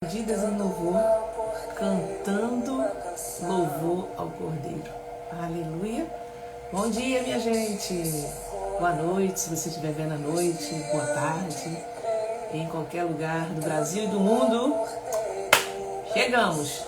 Perdidas em louvor, cantando louvor ao Cordeiro. Aleluia. Bom dia, minha gente. Boa noite, se você estiver vendo à noite. Boa tarde. Em qualquer lugar do Brasil e do mundo. Chegamos.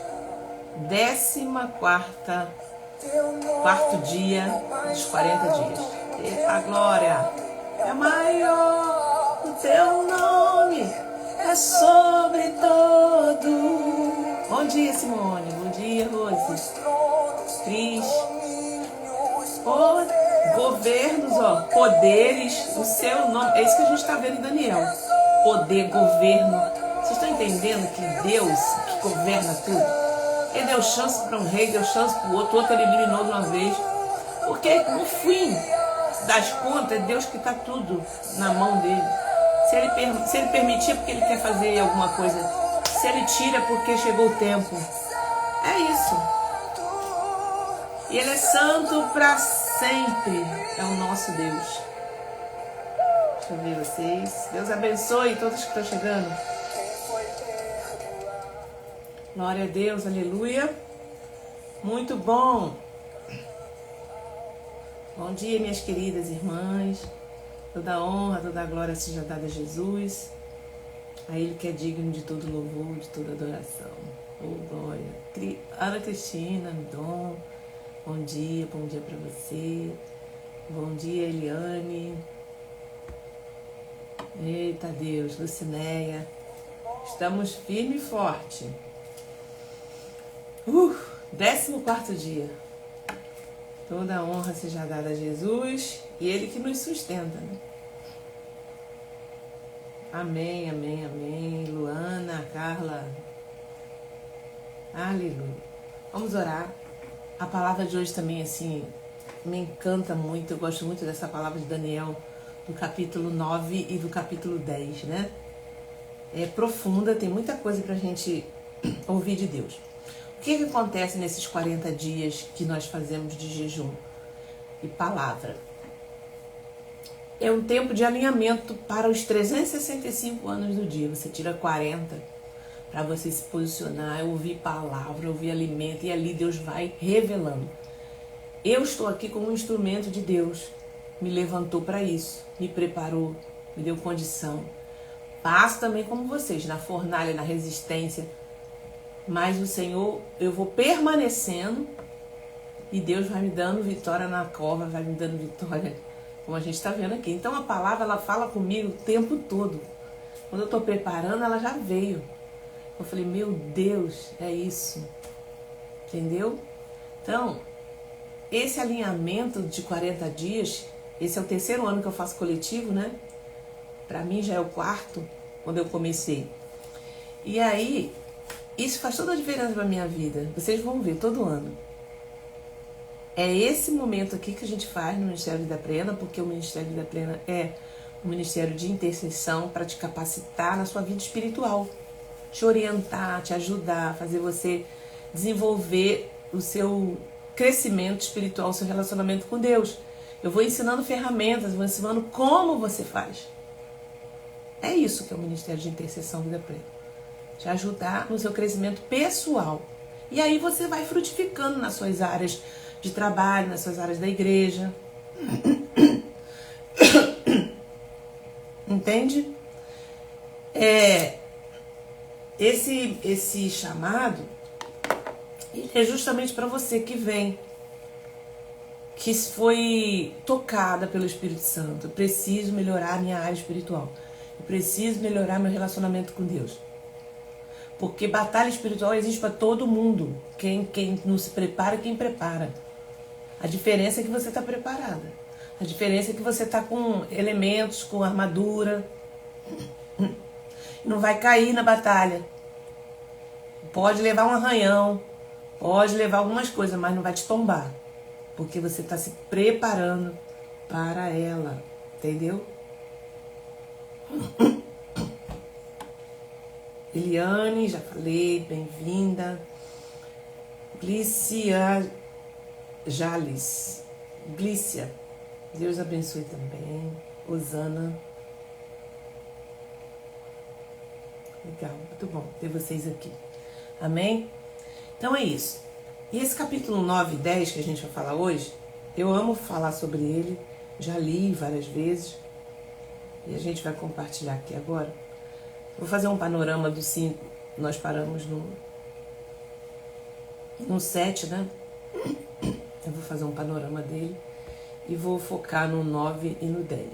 14º dia dos 40 dias. Eita glória. É maior o teu nome. É sobre todo. Bom dia, Simone. Bom dia, Rose. Cris. Governos, poderes, o seu nome. É isso que a gente está vendo em Daniel. Poder, governo. Vocês estão entendendo que Deus que governa tudo? Ele deu chance para um rei, deu chance para o outro ele eliminou de uma vez. Porque no fim das contas, é Deus que está tudo na mão dele. Se ele permitir é porque ele quer fazer alguma coisa. Se ele tira é porque chegou o tempo. É isso. E ele é santo para sempre. É o nosso Deus. Deixa eu ver vocês. Deus abençoe todos que estão chegando. Glória a Deus, aleluia. Muito bom. Bom dia, minhas queridas irmãs. Toda honra, toda glória seja dada a Jesus, a Ele que é digno de todo louvor, de toda adoração. Oh, glória. Ana Cristina, Dom, bom dia para você. Bom dia, Eliane. Eita Deus, Lucinéia. Estamos firme e forte. 14º dia. Toda honra seja dada a Jesus e Ele que nos sustenta, né? Amém, amém, amém. Luana, Carla. Aleluia. Vamos orar. A palavra de hoje também, assim, me encanta muito. Eu gosto muito dessa palavra de Daniel, do capítulo 9 e do capítulo 10, né? É profunda, tem muita coisa pra gente ouvir de Deus. O que acontece nesses 40 dias que nós fazemos de jejum e palavra? É um tempo de alinhamento para os 365 anos do dia. Você tira 40 para você se posicionar, ouvir palavra, ouvir alimento, e ali Deus vai revelando. Eu estou aqui como um instrumento de Deus. Me levantou para isso, me preparou, me deu condição. Passo também como vocês, na fornalha, na resistência. Mas o Senhor, eu vou permanecendo e Deus vai me dando vitória na cova, vai me dando vitória, como a gente está vendo aqui. Então a palavra, ela fala comigo o tempo todo. Quando eu estou preparando, ela já veio. Eu falei, meu Deus, é isso. Entendeu? Então, esse alinhamento de 40 dias, esse é o 3º ano que eu faço coletivo, né? Para mim já é o 4º, quando eu comecei. E aí, isso faz toda a diferença para minha vida. Vocês vão ver todo ano. É esse momento aqui que a gente faz no Ministério Vida Plena, porque o Ministério Vida Plena é um ministério de intercessão para te capacitar na sua vida espiritual, te orientar, te ajudar, fazer você desenvolver o seu crescimento espiritual, o seu relacionamento com Deus. Eu vou ensinando ferramentas, vou ensinando como você faz. É isso que é o Ministério de Intercessão Vida Plena. Te ajudar no seu crescimento pessoal. E aí você vai frutificando nas suas áreas de trabalho, nas suas áreas da igreja. Entende? Esse chamado é justamente para você que vem, que foi tocada pelo Espírito Santo. Eu preciso melhorar a minha área espiritual. Eu preciso melhorar meu relacionamento com Deus. Porque batalha espiritual existe para todo mundo. Quem não se prepara, quem prepara. A diferença é que você está preparada. A diferença é que você está com elementos, com armadura. Não vai cair na batalha. Pode levar um arranhão, pode levar algumas coisas, mas não vai te tombar. Porque você está se preparando para ela. Entendeu? Eliane, já falei, bem-vinda. Glícia Jales. Glícia, Deus abençoe também. Osana. Legal, muito bom ter vocês aqui. Amém? Então é isso. E esse capítulo 9 e 10 que a gente vai falar hoje, eu amo falar sobre ele, já li várias vezes, e a gente vai compartilhar aqui agora. Vou fazer um panorama do 5, nós paramos no 7, né? Eu vou fazer um panorama dele e vou focar no 9 e no 10,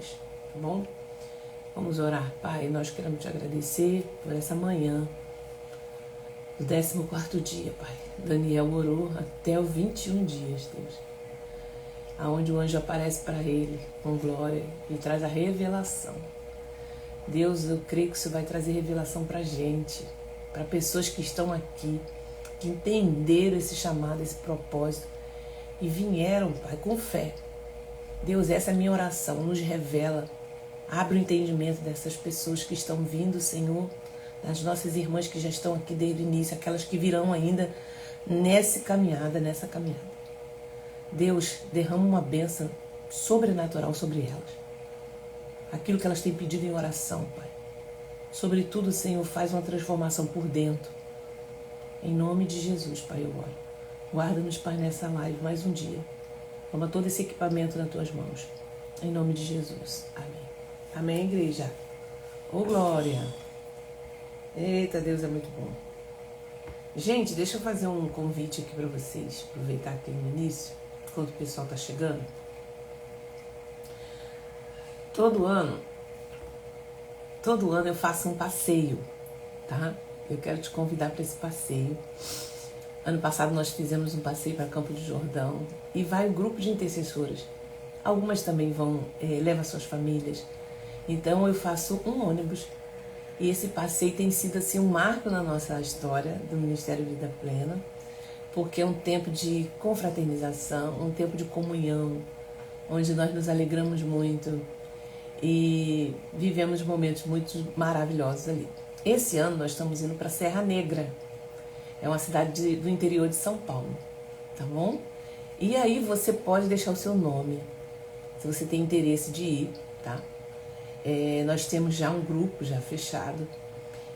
tá bom? Vamos orar. Pai, nós queremos te agradecer por essa manhã, o 14º dia, Pai. Daniel orou até os 21 dias, Deus. Aonde o anjo aparece para ele com glória e traz a revelação. Deus, eu creio que isso vai trazer revelação para a gente, para pessoas que estão aqui, que entenderam esse chamado, esse propósito e vieram, Pai, com fé. Deus, essa é a minha oração, nos revela. Abre o entendimento dessas pessoas que estão vindo, Senhor, das nossas irmãs que já estão aqui desde o início, aquelas que virão ainda nessa caminhada. Deus, derrama uma bênção sobrenatural sobre elas. Aquilo que elas têm pedido em oração, Pai. Sobretudo, Senhor, faz uma transformação por dentro. Em nome de Jesus, Pai, eu oro. Guarda-nos, Pai, nessa live mais um dia. Toma todo esse equipamento nas tuas mãos. Em nome de Jesus. Amém. Amém, igreja? Ô, glória! Eita, Deus é muito bom. Gente, deixa eu fazer um convite aqui para vocês, aproveitar aqui no início, enquanto o pessoal está chegando. Todo ano eu faço um passeio, tá? Eu quero te convidar para esse passeio. Ano passado nós fizemos um passeio para Campo do Jordão e vai um grupo de intercessoras. Algumas também vão, levam suas famílias. Então eu faço um ônibus e esse passeio tem sido assim um marco na nossa história do Ministério Vida Plena, porque é um tempo de confraternização, um tempo de comunhão, onde nós nos alegramos muito e vivemos momentos muito maravilhosos ali. Esse ano nós estamos indo para Serra Negra, é uma cidade do interior de São Paulo, tá bom? E aí você pode deixar o seu nome, se você tem interesse de ir, tá? Nós temos já um grupo já fechado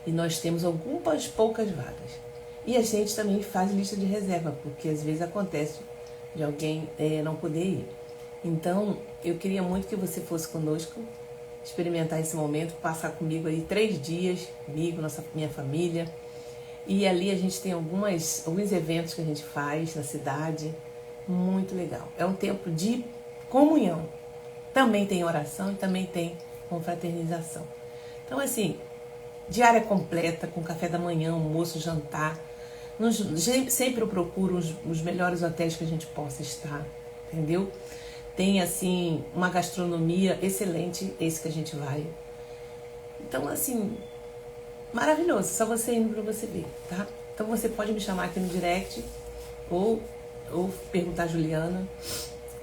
e nós temos algumas poucas vagas. E a gente também faz lista de reserva, porque às vezes acontece de alguém não poder ir. Então, eu queria muito que você fosse conosco, experimentar esse momento, passar comigo aí 3 dias, comigo, minha família. E ali a gente tem alguns eventos que a gente faz na cidade, muito legal. É um tempo de comunhão. Também tem oração e também tem confraternização. Então, assim, diária completa, com café da manhã, almoço, jantar. Sempre eu procuro os melhores hotéis que a gente possa estar, entendeu? Tem, assim, uma gastronomia excelente, esse que a gente vai. Então, assim, maravilhoso. Só você indo para você ver, tá? Então, você pode me chamar aqui no direct ou perguntar a Juliana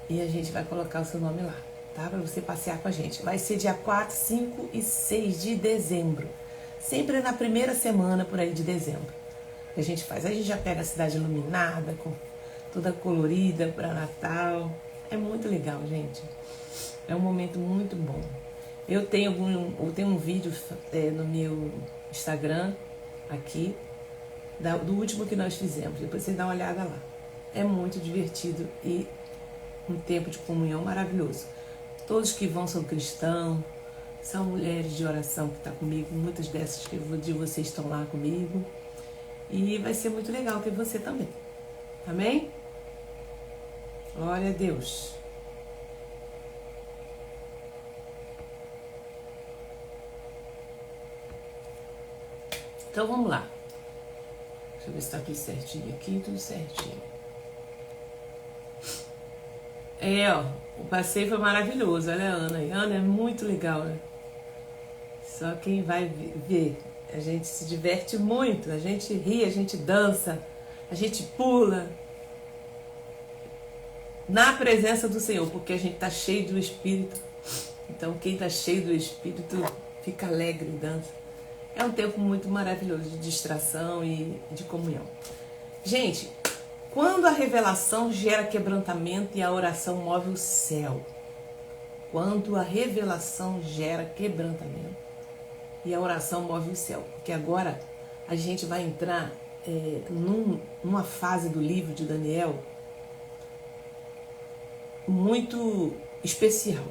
e a gente vai colocar o seu nome lá, tá? Para você passear com a gente. Vai ser dia 4, 5 e 6 de dezembro. Sempre na primeira semana por aí de dezembro que a gente faz. Aí a gente já pega a cidade iluminada, toda colorida para Natal. É muito legal, gente. É um momento muito bom. Eu tenho um vídeo no meu Instagram aqui, do último que nós fizemos. Depois você dá uma olhada lá. É muito divertido e um tempo de comunhão maravilhoso. Todos que vão são cristãos, são mulheres de oração que estão comigo. Muitas dessas de vocês estão lá comigo. E vai ser muito legal ter você também. Amém? Glória a Deus. Então vamos lá. Deixa eu ver se está tudo certinho aqui, tudo certinho. O passeio foi maravilhoso. Olha a Ana aí. Ana é muito legal, né? Só quem vai ver. A gente se diverte muito, a gente ri, a gente dança, a gente pula. Na presença do Senhor, porque a gente está cheio do Espírito. Então quem está cheio do Espírito fica alegre e dança. É um tempo muito maravilhoso de distração e de comunhão. Gente, quando a revelação gera quebrantamento e a oração move o céu. Quando a revelação gera quebrantamento E a oração move o céu. Porque agora a gente vai entrar numa fase do livro de Daniel muito especial.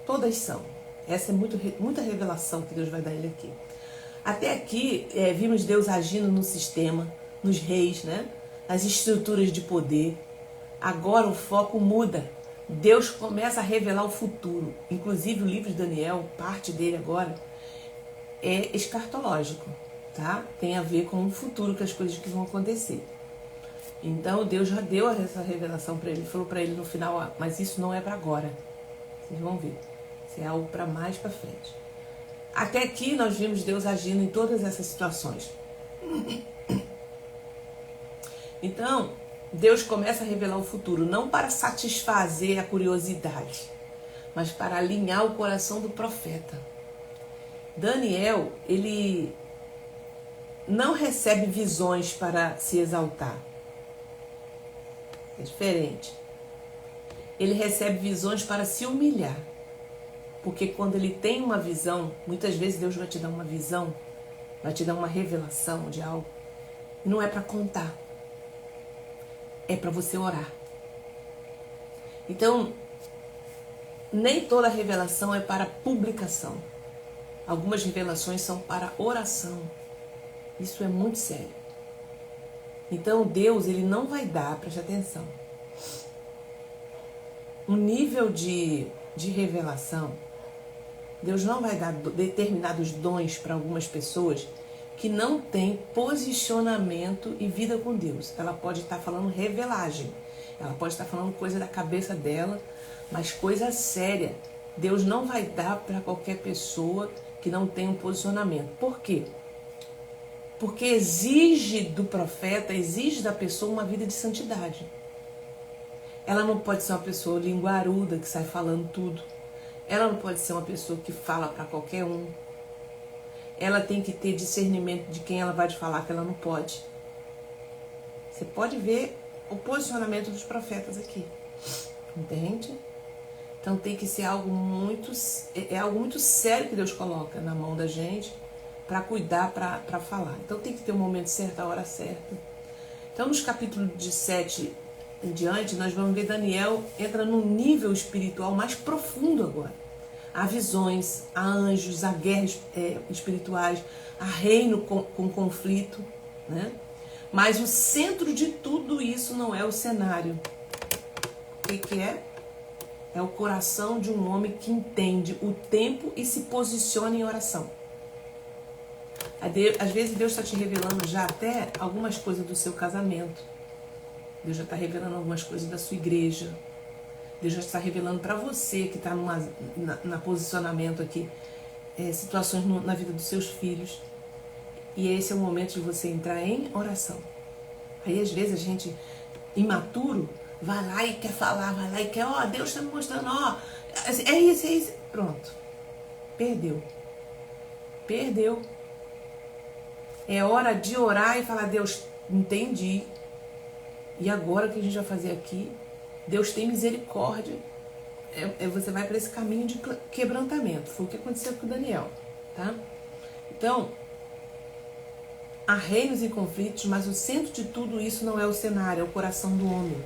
Todas são. Essa é muita revelação que Deus vai dar ele aqui. Até aqui vimos Deus agindo no sistema, nos reis, né? Nas estruturas de poder. Agora o foco muda. Deus começa a revelar o futuro. Inclusive o livro de Daniel, parte dele agora, é escatológico, tá? Tem a ver com o futuro, com as coisas que vão acontecer. Então Deus já deu essa revelação para ele. Falou para ele no final, mas isso não é para agora. Vocês vão ver. Isso é algo para mais para frente. Até aqui nós vimos Deus agindo em todas essas situações. Então, Deus começa a revelar o futuro, não para satisfazer a curiosidade, mas para alinhar o coração do profeta. Daniel, ele não recebe visões para se exaltar. É diferente. Ele recebe visões para se humilhar. Porque quando ele tem uma visão, muitas vezes Deus vai te dar uma visão, vai te dar uma revelação de algo, e não é para contar. É para você orar. Então, nem toda revelação é para publicação. Algumas revelações são para oração. Isso é muito sério. Então, Deus, ele não vai dar, preste atenção, um nível de revelação. Deus não vai dar determinados dons para algumas pessoas que não têm posicionamento e vida com Deus. Ela pode estar falando revelagem, ela pode estar falando coisa da cabeça dela, mas coisa séria. Deus não vai dar para qualquer pessoa que não tem um posicionamento. Por quê? Porque exige do profeta, exige da pessoa uma vida de santidade. Ela não pode ser uma pessoa linguaruda que sai falando tudo. Ela não pode ser uma pessoa que fala para qualquer um. Ela tem que ter discernimento de quem ela vai te falar que ela não pode. Você pode ver o posicionamento dos profetas aqui. Entende? Então tem que ser algo muito sério que Deus coloca na mão da gente para cuidar, para falar. Então tem que ter o momento certo, a hora certa. Então nos capítulos de 7 em diante, nós vamos ver Daniel entra num nível espiritual mais profundo agora. Há visões, há anjos, há guerras espirituais, há reino com conflito, né? Mas o centro de tudo isso não é o cenário. O que é? É o coração de um homem que entende o tempo e se posiciona em oração. Às vezes Deus está te revelando já até algumas coisas do seu casamento. Deus já está revelando algumas coisas da sua igreja. Deus já está revelando para você que está na posicionamento aqui, situações na vida dos seus filhos. E esse é o momento de você entrar em oração. Aí às vezes a gente, imaturo, vai lá e quer falar, vai lá e quer, Deus está me mostrando, é isso. Pronto. Perdeu. É hora de orar e falar, Deus, entendi. E agora o que a gente vai fazer aqui? Deus tem misericórdia. Você vai para esse caminho de quebrantamento. Foi o que aconteceu com Daniel, tá? Então, há reinos e conflitos, mas o centro de tudo isso não é o cenário, é o coração do homem.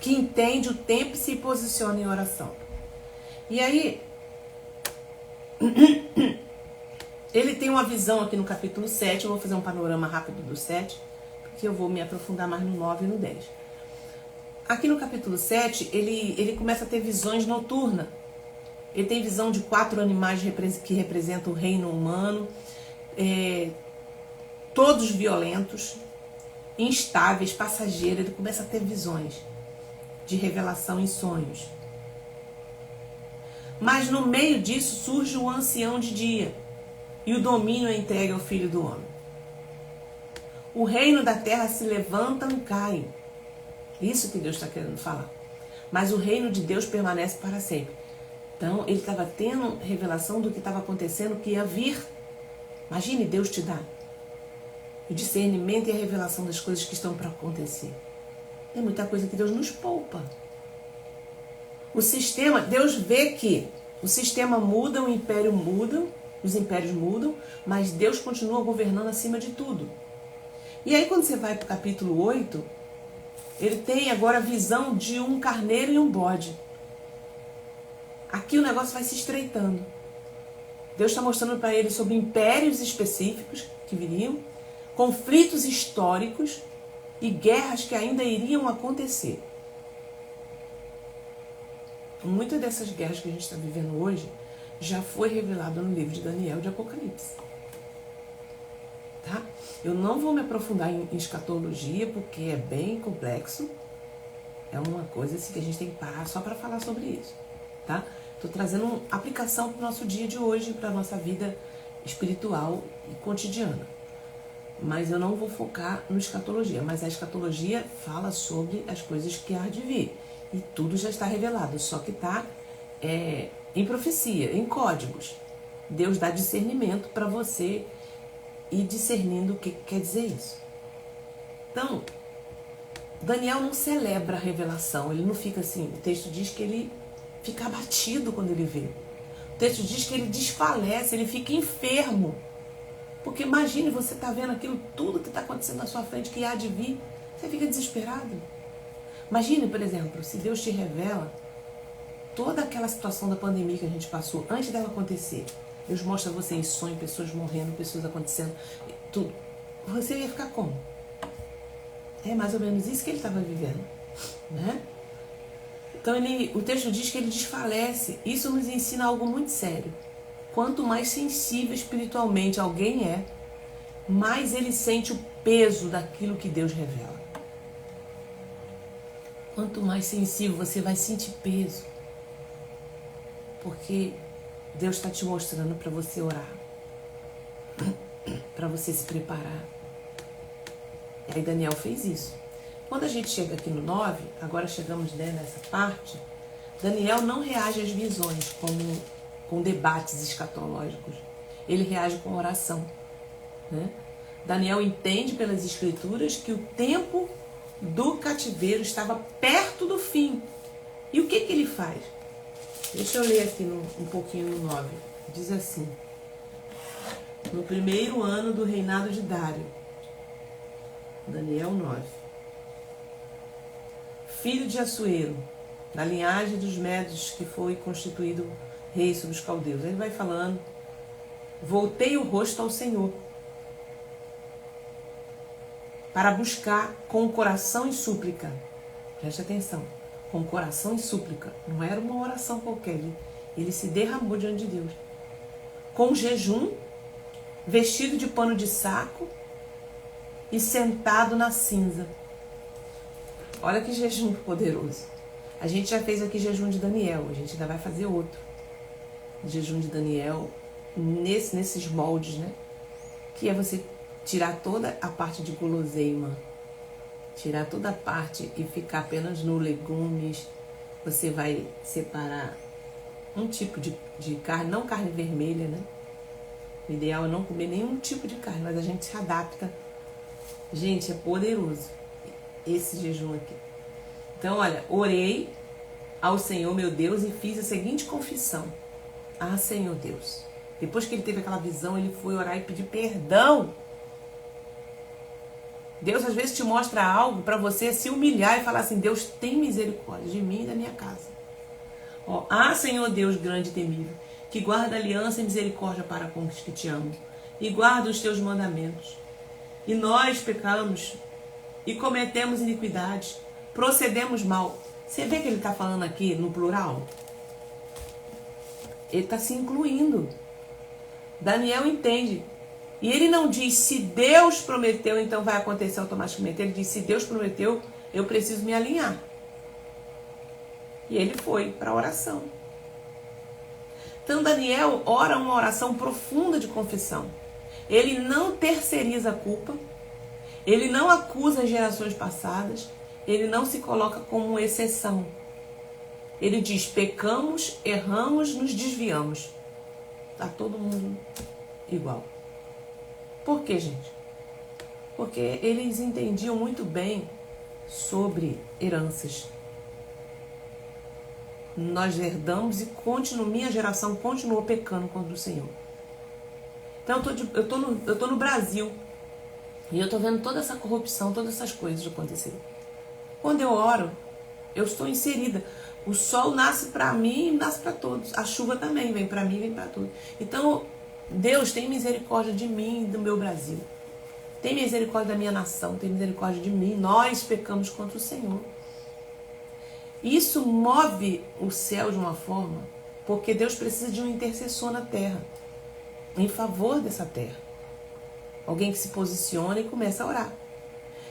Que entende o tempo e se posiciona em oração. E aí, ele tem uma visão aqui no capítulo 7, eu vou fazer um panorama rápido do 7, porque eu vou me aprofundar mais no 9 e no 10. Aqui no capítulo 7, ele começa a ter visões noturnas. Ele tem visão de 4 animais que representam o reino humano, todos violentos, instáveis, passageiros. Ele começa a ter visões de revelação em sonhos. Mas no meio disso surge o ancião de dia, e o domínio é entregue ao Filho do Homem. O reino da terra se levanta e cai. Isso que Deus está querendo falar. Mas o reino de Deus permanece para sempre. Então, ele estava tendo revelação do que estava acontecendo, que ia vir. Imagine Deus te dar o discernimento e a revelação das coisas que estão para acontecer. Tem muita coisa que Deus nos poupa. O sistema, Deus vê que O sistema muda, o império muda, os impérios mudam, mas Deus continua governando acima de tudo. E aí quando você vai para o capítulo 8, ele tem agora a visão de um carneiro e um bode. Aqui o negócio vai se estreitando. Deus está mostrando para ele sobre impérios específicos que viriam, conflitos históricos e guerras que ainda iriam acontecer. Muitas dessas guerras que a gente está vivendo hoje já foi revelado no livro de Daniel de Apocalipse. Tá? Eu não vou me aprofundar em escatologia porque é bem complexo. É uma coisa assim, que a gente tem que parar só para falar sobre isso. Tá? Estou trazendo uma aplicação para o nosso dia de hoje, para a nossa vida espiritual e cotidiana. Mas eu não vou focar no escatologia. Mas a escatologia fala sobre as coisas que há de vir. E tudo já está revelado, só que está em profecia, em códigos. Deus dá discernimento para você ir discernindo o que quer dizer isso. Então, Daniel não celebra a revelação, ele não fica assim. O texto diz que ele fica abatido quando ele vê. O texto diz que ele desfalece, ele fica enfermo. Porque imagine, você está vendo aquilo tudo que está acontecendo na sua frente, que há de vir, você fica desesperado. Imagine, por exemplo, se Deus te revela toda aquela situação da pandemia que a gente passou, antes dela acontecer. Deus mostra você em sonho, pessoas morrendo, pessoas acontecendo, tudo. Você ia ficar como? É mais ou menos isso que ele estava vivendo, né? Então o texto diz que ele desfalece. Isso nos ensina algo muito sério. Quanto mais sensível espiritualmente alguém é, mais ele sente o peso daquilo que Deus revela. Quanto mais sensível você vai sentir peso. Porque Deus está te mostrando para você orar. Para você se preparar. E aí Daniel fez isso. Quando a gente chega aqui no 9, agora chegamos nessa parte, Daniel não reage às visões com debates escatológicos. Ele reage com oração. Né? Daniel entende pelas escrituras que o tempo do cativeiro estava perto do fim. E o que ele faz? Deixa eu ler aqui um pouquinho no 9. Diz assim: no primeiro ano do reinado de Dário, Daniel 9, filho de Assuero, da linhagem dos Médios, que foi constituído rei sobre os caldeus. Ele vai falando: voltei o rosto ao Senhor, para buscar com o coração em súplica. Preste atenção. Com o coração em súplica. Não era uma oração qualquer. Ele se derramou diante de Deus. Com jejum, vestido de pano de saco e sentado na cinza. Olha que jejum poderoso. A gente já fez aqui jejum de Daniel. A gente ainda vai fazer outro. Jejum de Daniel nesses moldes, né? Que é você tirar toda a parte de guloseima, tirar toda a parte e ficar apenas no legumes. Você vai separar um tipo de carne, não carne vermelha, né? O ideal é não comer nenhum tipo de carne, mas a gente se adapta. Gente, é poderoso esse jejum aqui. Então, olha, orei ao Senhor meu Deus e fiz a seguinte confissão: ah, Senhor Deus. Depois que ele teve aquela visão, ele foi orar e pedir perdão. Deus às vezes te mostra algo para você se humilhar e falar assim: Deus, tem misericórdia de mim e da minha casa. Ó, ah, Senhor Deus grande e temível, que guarda aliança e misericórdia para com os que te amam, e guarda os teus mandamentos. E nós pecamos e cometemos iniquidades, procedemos mal. Você vê que ele está falando aqui no plural? Ele está se incluindo. Daniel entende. E ele não diz: se Deus prometeu, então vai acontecer automaticamente. Ele diz: se Deus prometeu, eu preciso me alinhar. E ele foi para a oração. Então Daniel ora uma oração profunda de confissão. Ele não terceiriza a culpa. Ele não acusa as gerações passadas. Ele não se coloca como exceção. Ele diz: pecamos, erramos, nos desviamos. Está todo mundo igual. Por quê, gente? Porque eles entendiam muito bem sobre heranças. nós herdamos e minha geração continuou pecando contra o Senhor. Então eu tô no Brasil e eu tô vendo toda essa corrupção, todas essas coisas acontecer. Quando eu oro, eu estou inserida. O sol nasce para mim e nasce para todos. A chuva também vem para mim e vem para todos. Então, Deus tem misericórdia de mim e do meu Brasil. Tem misericórdia da minha nação, tem misericórdia de mim. Nós pecamos contra o Senhor. Isso move o céu de uma forma, porque Deus precisa de um intercessor na terra, em favor dessa terra. Alguém que se posiciona e começa a orar.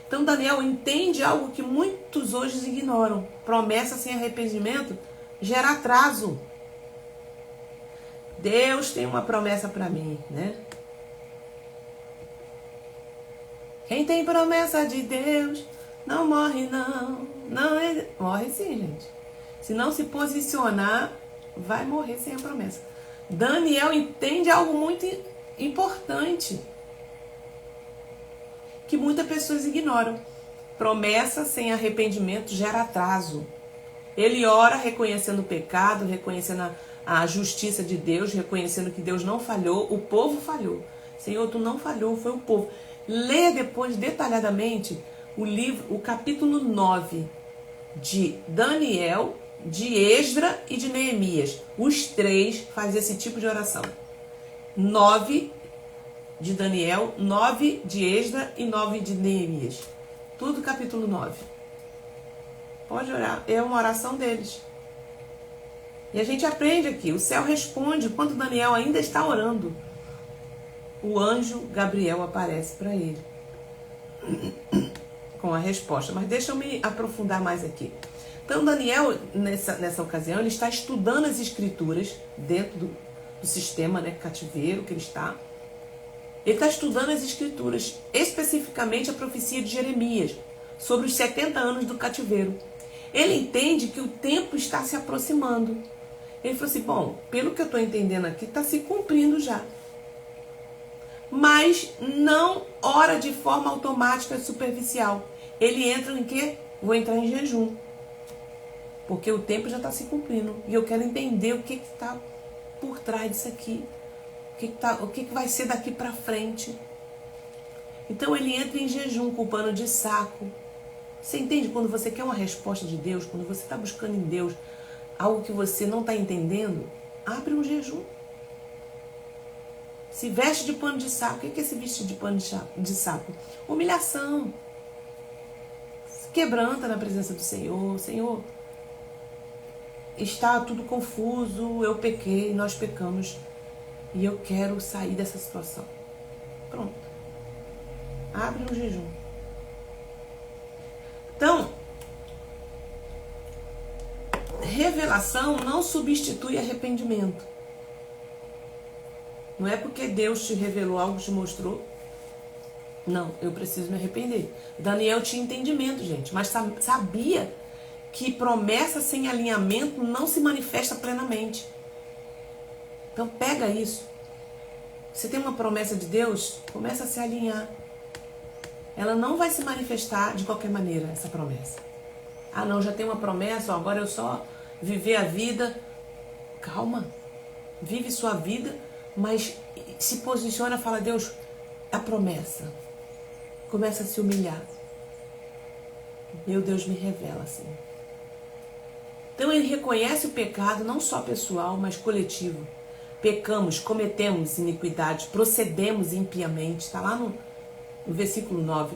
Então Daniel entende algo que muitos hoje ignoram. Promessa sem arrependimento gera atraso. Deus tem uma promessa para mim, né? Quem tem promessa de Deus não morre não. Morre sim, gente. Se não se posicionar, vai morrer sem a promessa. Daniel entende algo muito importante, que muitas pessoas ignoram. Promessa sem arrependimento gera atraso. Ele ora reconhecendo o pecado, reconhecendo a justiça de Deus, reconhecendo que Deus não falhou, o povo falhou. Senhor, tu não falhou, foi o povo. Lê depois detalhadamente o capítulo 9 de Daniel, de Esdra e de Neemias. Os três fazem esse tipo de oração. 9 de Daniel, 9 de Esdra e 9 de Neemias. Tudo capítulo 9. Pode orar, é uma oração deles. E a gente aprende aqui, o céu responde quando Daniel ainda está orando. O anjo Gabriel aparece para ele com a resposta. Mas deixa eu me aprofundar mais aqui. Então Daniel, nessa ocasião, ele está estudando as escrituras dentro do sistema, né, cativeiro que ele está. Ele está estudando as escrituras, especificamente a profecia de Jeremias, sobre os 70 anos do cativeiro. Ele entende que o tempo está se aproximando. Ele falou assim, bom, pelo que eu estou entendendo aqui, está se cumprindo já. Mas não ora de forma automática e superficial. Ele entra em quê? Vou entrar em jejum. Porque o tempo já está se cumprindo. E eu quero entender o que está por trás disso aqui. O que vai ser daqui para frente. Então ele entra em jejum com o pano de saco. Você entende? Quando você quer uma resposta de Deus, quando você está buscando em Deus algo que você não está entendendo, abre um jejum. Se veste de pano de saco. O que é esse vestir de pano de saco? Humilhação. Se quebranta na presença do Senhor. Senhor, está tudo confuso, eu pequei, nós pecamos e eu quero sair dessa situação. Pronto. Abre um jejum. Então, revelação não substitui arrependimento. Não é porque Deus te revelou algo, te mostrou. Não, eu preciso me arrepender. Daniel tinha entendimento, gente, mas sabia que promessa sem alinhamento não se manifesta plenamente. Então pega isso. Você tem uma promessa de Deus, começa a se alinhar. Ela não vai se manifestar de qualquer maneira, essa promessa. Ah não, já tem uma promessa, ó, agora eu só viver a vida. Calma, vive sua vida, mas se posiciona e fala, Deus, a promessa. Começa a se humilhar. Meu Deus, me revela, assim. Então ele reconhece o pecado, não só pessoal, mas coletivo. Pecamos, cometemos iniquidade, procedemos impiamente. Está lá no versículo 9,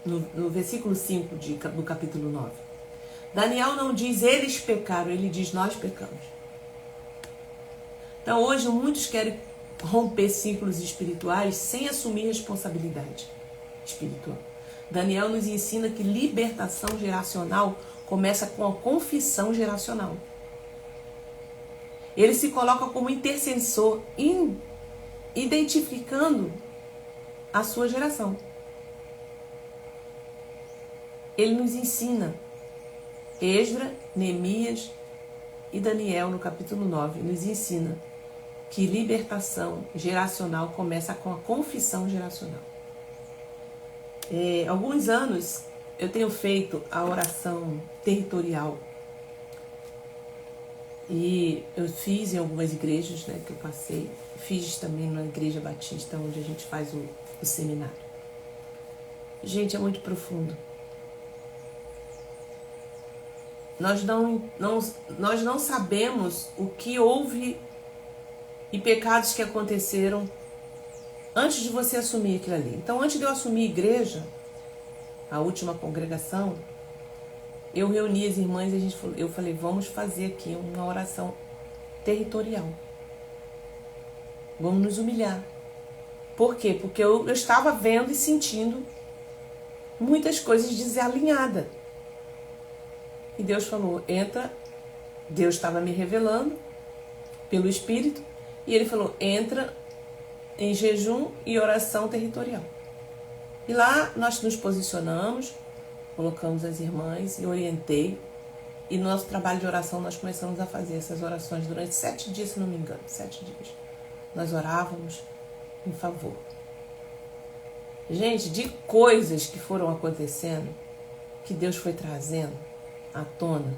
no versículo 5 do capítulo 9. Daniel não diz eles pecaram, ele diz nós pecamos. Então hoje muitos querem romper ciclos espirituais sem assumir responsabilidade espiritual. Daniel nos ensina que libertação geracional começa com a confissão geracional. Ele se coloca como intercessor, identificando a sua geração. Ele nos ensina, Esdra, Neemias e Daniel, no capítulo 9, nos ensina que libertação geracional começa com a confissão geracional. Alguns anos eu tenho feito a oração territorial. E eu fiz em algumas igrejas, né, que eu passei. Fiz também na Igreja Batista, onde a gente faz o seminário. Gente, é muito profundo. Nós não sabemos o que houve e pecados que aconteceram antes de você assumir aquilo ali. Então, antes de eu assumir a igreja, a última congregação, eu reuni as irmãs e eu falei, vamos fazer aqui uma oração territorial. Vamos nos humilhar. Por quê? Porque eu estava vendo e sentindo muitas coisas desalinhadas. E Deus falou, entra. Deus estava me revelando pelo Espírito. E Ele falou, entra em jejum e oração territorial. E lá nós nos posicionamos, colocamos as irmãs e orientei. E no nosso trabalho de oração nós começamos a fazer essas orações durante 7 dias, se não me engano. 7 dias. Nós orávamos em favor. Gente, de coisas que foram acontecendo, que Deus foi trazendo à tona,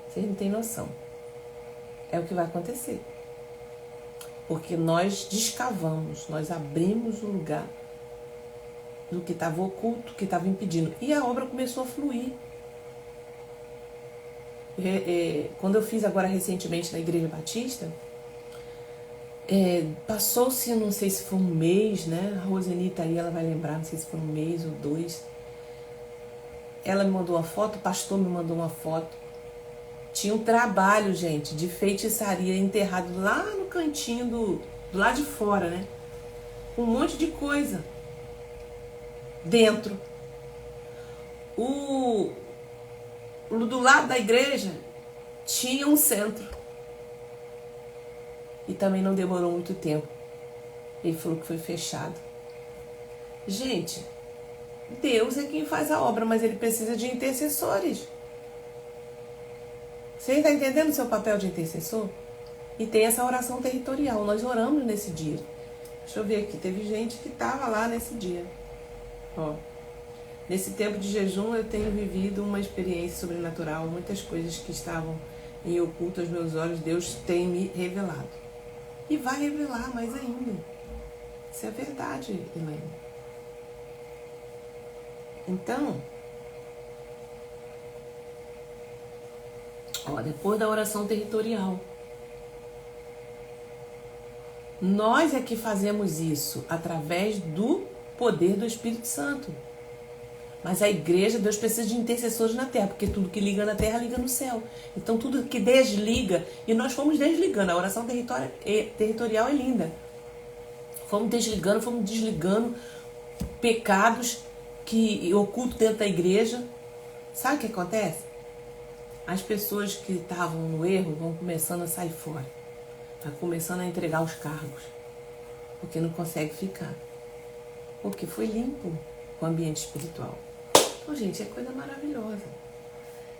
vocês não têm noção. É o que vai acontecer. Porque nós descavamos, nós abrimos o lugar do que estava oculto, que estava impedindo. E a obra começou a fluir. Quando eu fiz agora recentemente na Igreja Batista, passou-se, não sei se foi um mês, né? A Roseni tá aí, ela vai lembrar, não sei se foi um mês ou 2. Ela me mandou uma foto, o pastor me mandou uma foto. Tinha um trabalho, gente, de feitiçaria enterrado lá no cantinho do lado de fora, né? Um monte de coisa dentro. Do lado da igreja tinha um centro. E também não demorou muito tempo. Ele falou que foi fechado. Gente, Deus é quem faz a obra, mas Ele precisa de intercessores. Você está entendendo o seu papel de intercessor? E tem essa oração territorial. Nós oramos nesse dia. Deixa eu ver aqui. Teve gente que estava lá nesse dia. Ó. Nesse tempo de jejum eu tenho vivido uma experiência sobrenatural. Muitas coisas que estavam em oculto aos meus olhos, Deus tem me revelado. E vai revelar mais ainda. Isso é verdade, Elaine. Então, depois da oração territorial, nós é que fazemos isso através do poder do Espírito Santo. Mas a igreja, Deus precisa de intercessores na terra, porque tudo que liga na terra liga no céu. Então tudo que desliga, e nós fomos desligando, a oração territorial é linda. Fomos desligando pecados que ocultam dentro da igreja. Sabe o que acontece? As pessoas que estavam no erro vão começando a sair fora. Vai começando a entregar os cargos. Porque não consegue ficar. Porque foi limpo o ambiente espiritual. Então, gente, é coisa maravilhosa.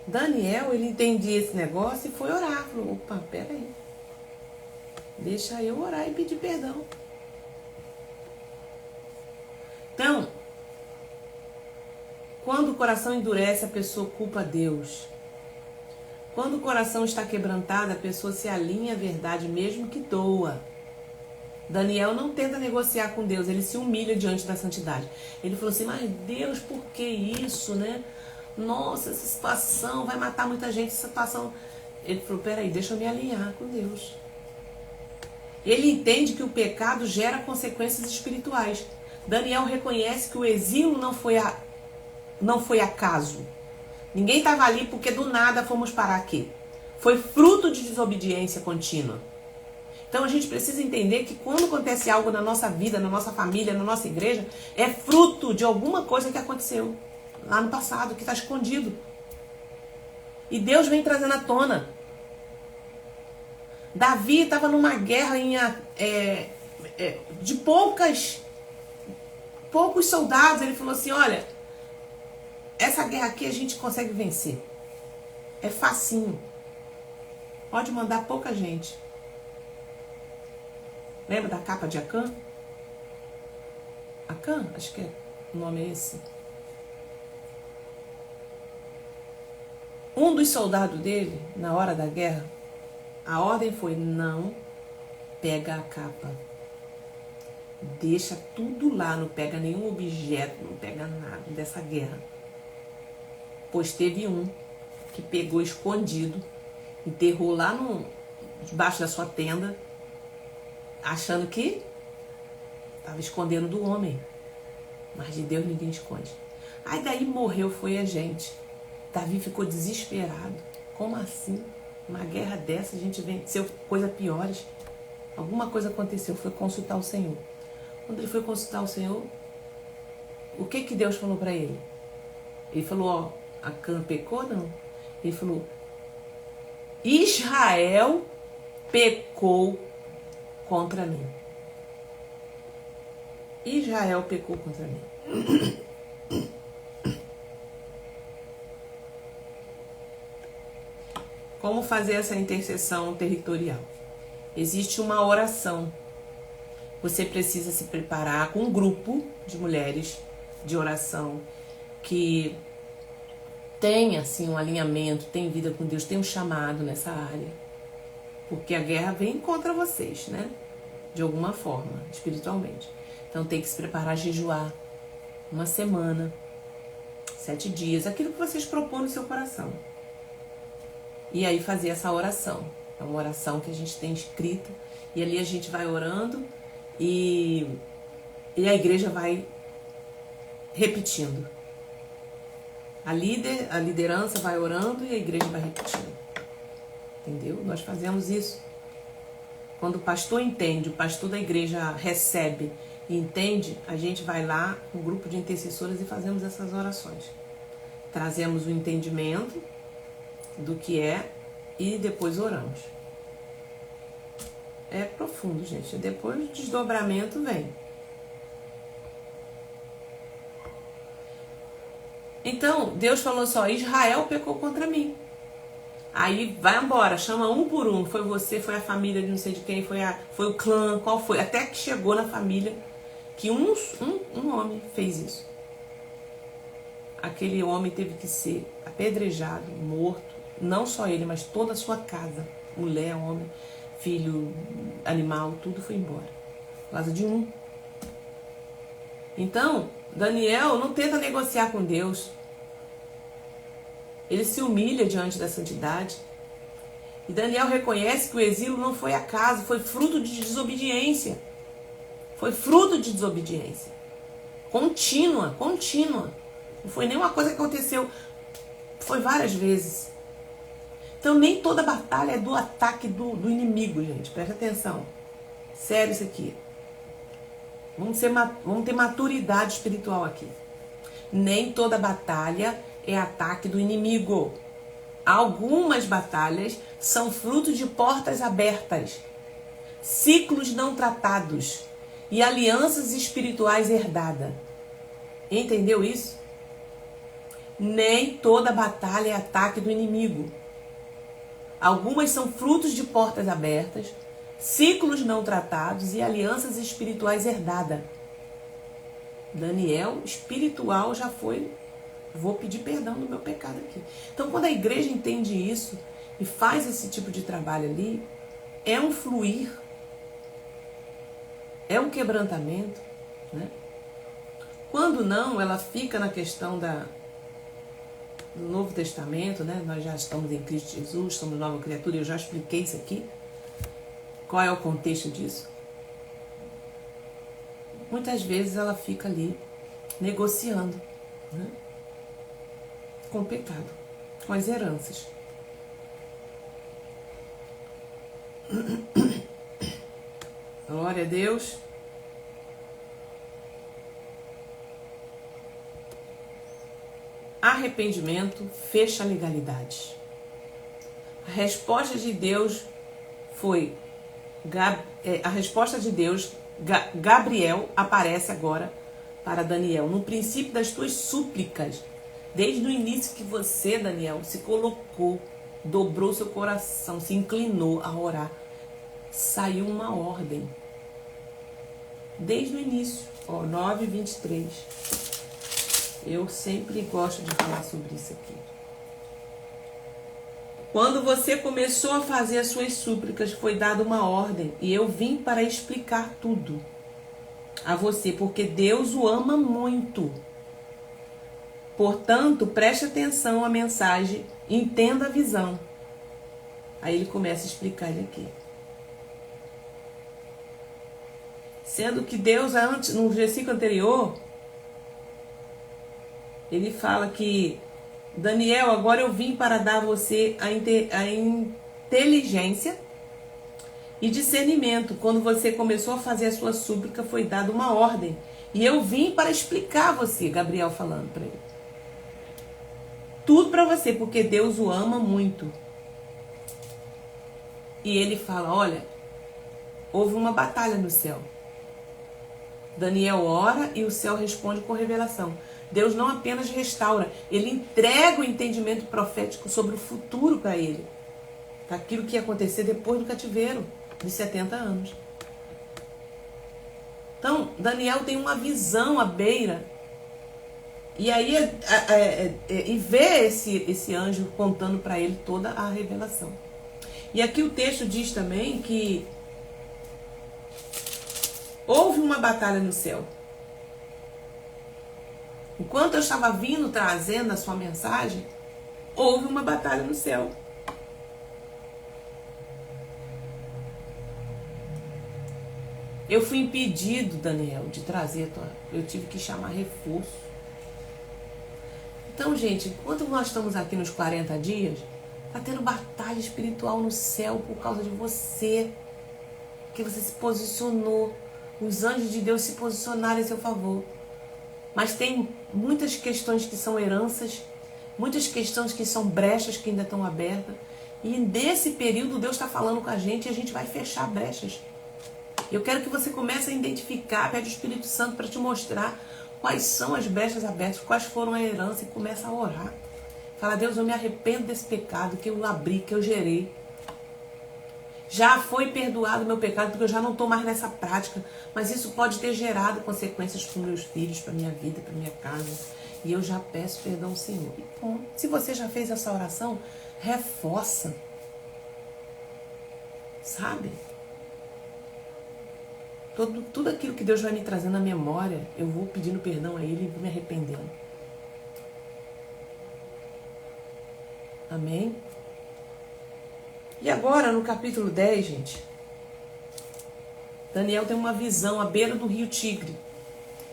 Daniel, ele entendia esse negócio e foi orar. Falou, opa, peraí. Deixa eu orar e pedir perdão. Então, quando o coração endurece, a pessoa culpa Deus. Quando o coração está quebrantado, a pessoa se alinha à verdade, mesmo que doa. Daniel não tenta negociar com Deus, ele se humilha diante da santidade. Ele falou assim, mas Deus, por que isso, né? Nossa, essa situação vai matar muita gente, essa situação... Ele falou, peraí, deixa eu me alinhar com Deus. Ele entende que o pecado gera consequências espirituais. Daniel reconhece que o exílio não foi acaso. Ninguém estava ali porque do nada fomos parar aqui. Foi fruto de desobediência contínua. Então a gente precisa entender que quando acontece algo na nossa vida, na nossa família, na nossa igreja, é fruto de alguma coisa que aconteceu lá no passado, que está escondido. E Deus vem trazendo à tona. Davi estava numa guerra de poucos soldados. Ele falou assim, olha, essa guerra aqui a gente consegue vencer. É facinho. Pode mandar pouca gente. Lembra da capa de Acã? Acã? Acho que o nome é esse. Um dos soldados dele, na hora da guerra, A ordem foi: não pega a capa. Deixa tudo lá, não pega nenhum objeto, não pega nada dessa guerra. Pois teve um que pegou escondido, enterrou lá debaixo da sua tenda, achando que estava escondendo do homem. Mas de Deus ninguém esconde. Aí daí morreu, foi a gente. Davi ficou desesperado. Como assim? Uma guerra dessa, a gente venceu coisas piores. Alguma coisa aconteceu, foi consultar o Senhor. Quando ele foi consultar o Senhor, o que Deus falou para ele? Ele falou, ó, Acã pecou? Não. Ele falou, Israel pecou contra mim. Israel pecou contra mim. Como fazer essa intercessão territorial? Existe uma oração. Você precisa se preparar com um grupo de mulheres de oração que tem assim um alinhamento, tem vida com Deus, tem um chamado nessa área. Porque a guerra vem contra vocês, né? De alguma forma, espiritualmente. Então tem que se preparar a jejuar uma semana, 7 dias, aquilo que vocês propõem no seu coração. E aí fazer essa oração. É uma oração que a gente tem escrita. E ali a gente vai orando e a igreja vai repetindo. A liderança vai orando e a igreja vai repetindo. Entendeu? Nós fazemos isso. Quando o pastor entende, o pastor da igreja recebe e entende, a gente vai lá, um grupo de intercessoras, e fazemos essas orações. Trazemos o entendimento do que é e depois oramos. É profundo, gente. Depois o desdobramento vem. Então, Deus falou só, Israel pecou contra mim. Aí vai embora, chama um por um. Foi você, foi a família de não sei de quem, foi o clã, qual foi? Até que chegou na família que um homem fez isso. Aquele homem teve que ser apedrejado, morto. Não só ele, mas toda a sua casa. Mulher, homem, filho, animal, tudo foi embora. Por causa de um. Então, Daniel não tenta negociar com Deus. Ele se humilha diante da santidade. E Daniel reconhece que o exílio não foi acaso, foi fruto de desobediência. Foi fruto de desobediência. Contínua. Não foi nenhuma coisa que aconteceu. Foi várias vezes. Então nem toda batalha é do ataque do inimigo, gente. Presta atenção. Sério isso aqui. Vamos ter maturidade espiritual aqui. Nem toda batalha é ataque do inimigo. Algumas batalhas são fruto de portas abertas, ciclos não tratados e alianças espirituais herdadas. Entendeu isso? Nem toda batalha é ataque do inimigo. Algumas são frutos de portas abertas, ciclos não tratados e alianças espirituais herdadas. Daniel, espiritual, já foi. Vou pedir perdão do meu pecado aqui. Então, quando a igreja entende isso e faz esse tipo de trabalho ali, é um fluir, é um quebrantamento, né? Quando não, ela fica na questão do Novo Testamento, né? Nós já estamos em Cristo Jesus, somos nova criatura, eu já expliquei isso aqui. Qual é o contexto disso? Muitas vezes ela fica ali negociando, né? Com o pecado, com as heranças. Glória a Deus. Arrependimento fecha a legalidade. A resposta de Deus foi... A resposta de Deus, Gabriel, aparece agora para Daniel. No princípio das tuas súplicas, desde o início que você, Daniel, se colocou, dobrou seu coração, se inclinou a orar, saiu uma ordem. Desde o início, 9:23. Eu sempre gosto de falar sobre isso aqui. Quando você começou a fazer as suas súplicas, foi dada uma ordem, e eu vim para explicar tudo a você, porque Deus o ama muito. Portanto, preste atenção à mensagem, entenda a visão. Aí ele começa a explicar ele aqui. Sendo que Deus, antes, no versículo anterior, ele fala que Daniel, agora eu vim para dar a você a inteligência e discernimento. Quando você começou a fazer a sua súplica, foi dada uma ordem. E eu vim para explicar a você, Gabriel falando para ele. Tudo para você, porque Deus o ama muito. E ele fala, olha, houve uma batalha no céu. Daniel ora e o céu responde com revelação. Deus não apenas restaura, ele entrega o entendimento profético sobre o futuro para ele. Aquilo que ia acontecer depois do cativeiro, de 70 anos. Então, Daniel tem uma visão à beira. E aí, e vê esse anjo contando para ele toda a revelação. E aqui o texto diz também que houve uma batalha no céu. Enquanto eu estava vindo trazendo a sua mensagem, houve uma batalha no céu. Eu fui impedido, Daniel, de trazer eu tive que chamar reforço. Então, gente, enquanto nós estamos aqui nos 40 dias, está tendo batalha espiritual no céu por causa de você. Que você se posicionou. Os anjos de Deus se posicionaram em seu favor. Mas tem muitas questões que são heranças, muitas questões que são brechas que ainda estão abertas. E nesse período Deus está falando com a gente e a gente vai fechar brechas. Eu quero que você comece a identificar, pede o Espírito Santo para te mostrar quais são as brechas abertas, quais foram a herança e começa a orar. Fala, Deus, eu me arrependo desse pecado que eu abri, que eu gerei. Já foi perdoado o meu pecado, porque eu já não estou mais nessa prática. Mas isso pode ter gerado consequências para os meus filhos, para a minha vida, para a minha casa. E eu já peço perdão ao Senhor. E bom, se você já fez essa oração, reforça. Sabe? Tudo aquilo que Deus vai me trazendo à memória, eu vou pedindo perdão a Ele e vou me arrependendo. Amém? E agora, no capítulo 10, gente, Daniel tem uma visão à beira do rio Tigre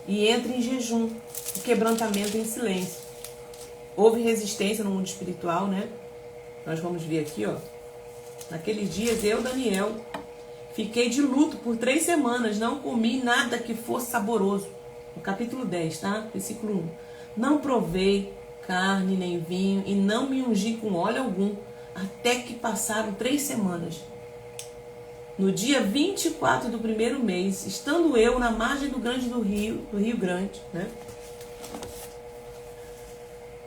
e entra em jejum, em quebrantamento em silêncio. Houve resistência no mundo espiritual, né? Nós vamos ver aqui, ó. Naqueles dias, eu, Daniel, fiquei de luto por 3 semanas, não comi nada que fosse saboroso. No capítulo 10, tá? Versículo 1. Não provei carne nem vinho e não me ungi com óleo algum, até que passaram 3 semanas. No dia 24 do primeiro mês, estando eu na margem do Rio Grande, né?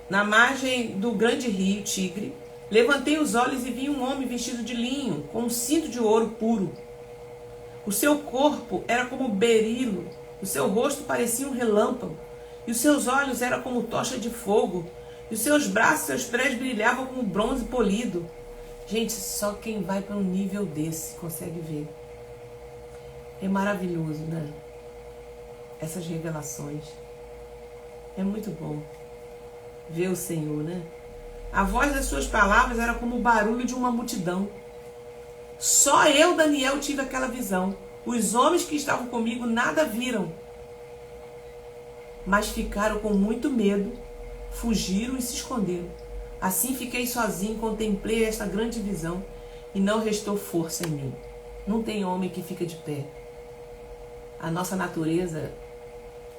Na margem do grande rio Tigre, levantei os olhos e vi um homem vestido de linho, com um cinto de ouro puro. O seu corpo era como berilo, o seu rosto parecia um relâmpago, e os seus olhos eram como tocha de fogo, e os seus braços e seus pés brilhavam como bronze polido. Gente, só quem vai para um nível desse consegue ver. É maravilhoso, né? Essas revelações. É muito bom ver o Senhor, né? A voz das suas palavras era como o barulho de uma multidão. Só eu, Daniel, tive aquela visão. Os homens que estavam comigo nada viram, mas ficaram com muito medo, fugiram e se esconderam. Assim fiquei sozinho, contemplei esta grande visão e não restou força em mim. Não tem homem que fica de pé. A nossa natureza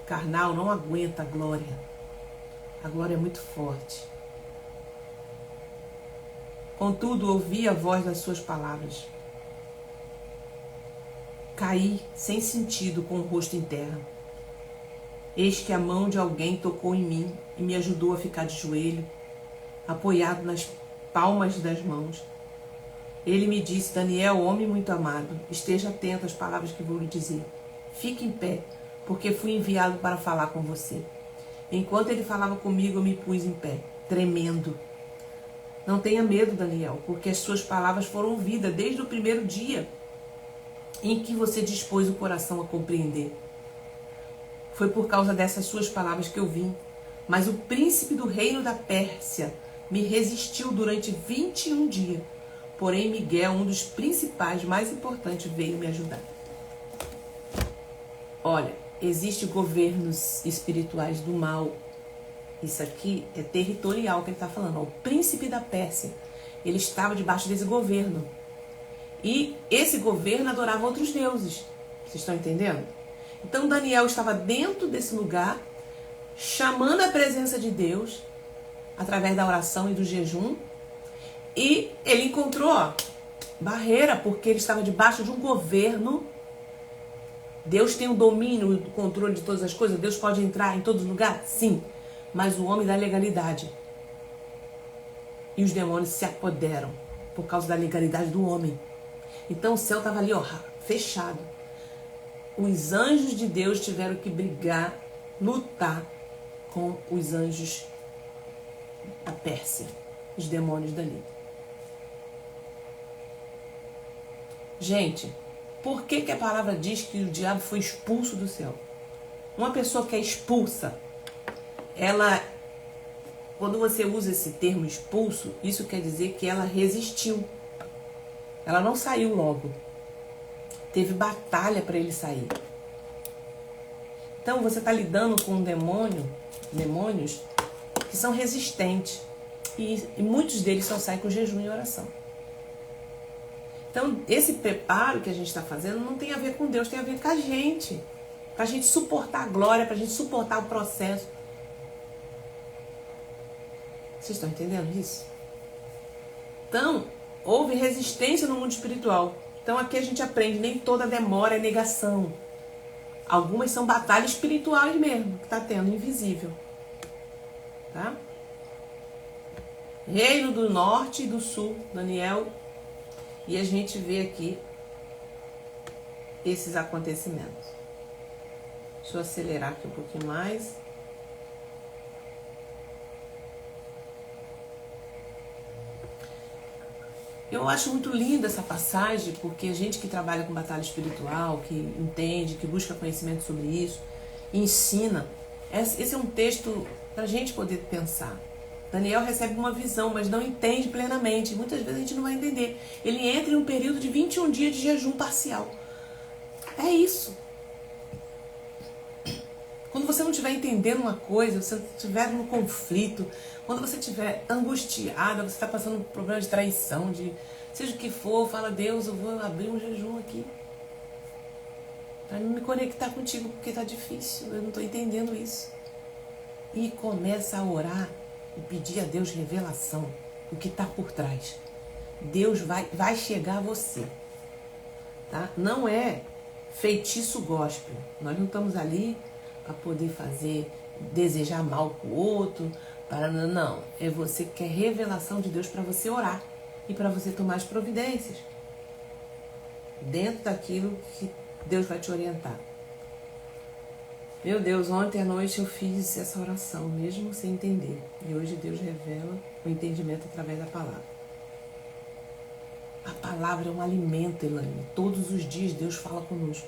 carnal não aguenta a glória. A glória é muito forte. Contudo, ouvi a voz das suas palavras. Caí sem sentido com o rosto em terra. Eis que a mão de alguém tocou em mim e me ajudou a ficar de joelho, apoiado nas palmas das mãos. Ele me disse, Daniel, homem muito amado, esteja atento às palavras que vou lhe dizer. Fique em pé, porque fui enviado para falar com você. Enquanto ele falava comigo, eu me pus em pé, tremendo. Não tenha medo, Daniel, porque as suas palavras foram ouvidas desde o primeiro dia em que você dispôs o coração a compreender. Foi por causa dessas suas palavras que eu vim. Mas o príncipe do reino da Pérsia me resistiu durante 21 dias. Porém, Miguel, um dos principais, mais importantes, veio me ajudar. Olha, existem governos espirituais do mal. Isso aqui é territorial que ele está falando. O príncipe da Pérsia, ele estava debaixo desse governo. E esse governo adorava outros deuses. Vocês estão entendendo? Então Daniel estava dentro desse lugar, chamando a presença de Deus, através da oração e do jejum. E ele encontrou barreira, porque ele estava debaixo de um governo. Deus tem o domínio, o controle de todas as coisas. Deus pode entrar em todos os lugares? Sim. Mas o homem dá legalidade. E os demônios se apoderam por causa da legalidade do homem. Então o céu estava ali, ó, fechado. Os anjos de Deus tiveram que brigar, lutar com os anjos da Pérsia, os demônios dali. Gente, por que a palavra diz que o diabo foi expulso do céu? Uma pessoa que é expulsa, ela, quando você usa esse termo expulso, isso quer dizer que ela resistiu. Ela não saiu logo. Teve batalha para ele sair. Então você está lidando com um demônios que são resistentes. E muitos deles só saem com jejum e oração. Então esse preparo que a gente está fazendo não tem a ver com Deus, tem a ver com a gente. Para a gente suportar a glória, para a gente suportar o processo. Vocês estão entendendo isso? Então, houve resistência no mundo espiritual. Então aqui a gente aprende, nem toda demora é negação. Algumas são batalhas espirituais mesmo, que está tendo, invisível. Tá? Reino do Norte e do Sul, Daniel. E a gente vê aqui esses acontecimentos. Deixa eu acelerar aqui um pouquinho mais. Eu acho muito linda essa passagem, porque a gente que trabalha com batalha espiritual, que entende, que busca conhecimento sobre isso, ensina. Esse é um texto para a gente poder pensar. Daniel recebe uma visão, mas não entende plenamente. Muitas vezes a gente não vai entender. Ele entra em um período de 21 dias de jejum parcial. É isso. Quando você não estiver entendendo uma coisa, você estiver no conflito, quando você estiver angustiada, você está passando por um problema de traição, de seja o que for, fala, Deus, eu vou abrir um jejum aqui. Para me conectar contigo, porque está difícil, eu não estou entendendo isso. E começa a orar e pedir a Deus revelação, o que está por trás. Deus vai chegar a você. Tá? Não é feitiço gospel. Nós não estamos ali para poder fazer, desejar mal para o outro. Não, é você que quer revelação de Deus para você orar e para você tomar as providências dentro daquilo que Deus vai te orientar. Meu Deus, ontem à noite eu fiz essa oração, mesmo sem entender. E hoje Deus revela o entendimento através da palavra. A palavra é um alimento, Elaine. Todos os dias Deus fala conosco.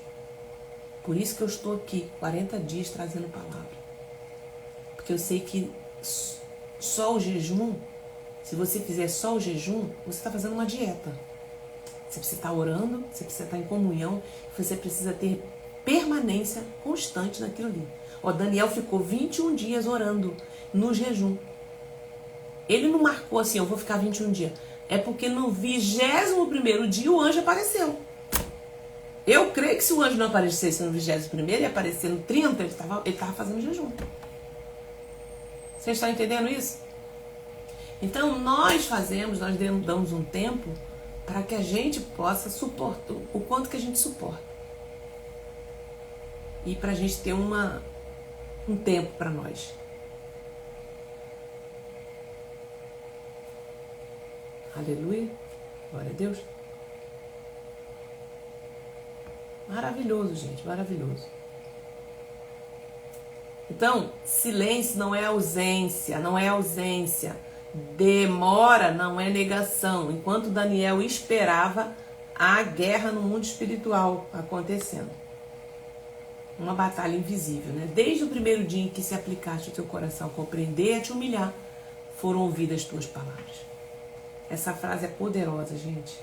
Por isso que eu estou aqui, 40 dias, trazendo palavra. Porque eu sei que só o jejum, se você fizer só o jejum, você está fazendo uma dieta. Você precisa estar orando, você precisa estar em comunhão, você precisa ter permanência constante naquilo ali. Ó, Daniel ficou 21 dias orando no jejum. Ele não marcou assim, eu vou ficar 21 dias. É porque no 21º dia o anjo apareceu. Eu creio que se o anjo não aparecesse no 21º e aparecer no 30, ele estava fazendo jejum. Vocês estão entendendo isso? Então nós damos um tempo para que a gente possa suportar o quanto que a gente suporta. E para a gente ter um tempo para nós. Aleluia. Glória a Deus. Maravilhoso, gente. Maravilhoso. Então, silêncio não é ausência. Não é ausência. Demora não é negação. Enquanto Daniel esperava, a guerra no mundo espiritual acontecendo. Uma batalha invisível, né? Desde o primeiro dia em que se aplicaste o teu coração a compreender e a te humilhar, foram ouvidas as tuas palavras. Essa frase é poderosa, gente.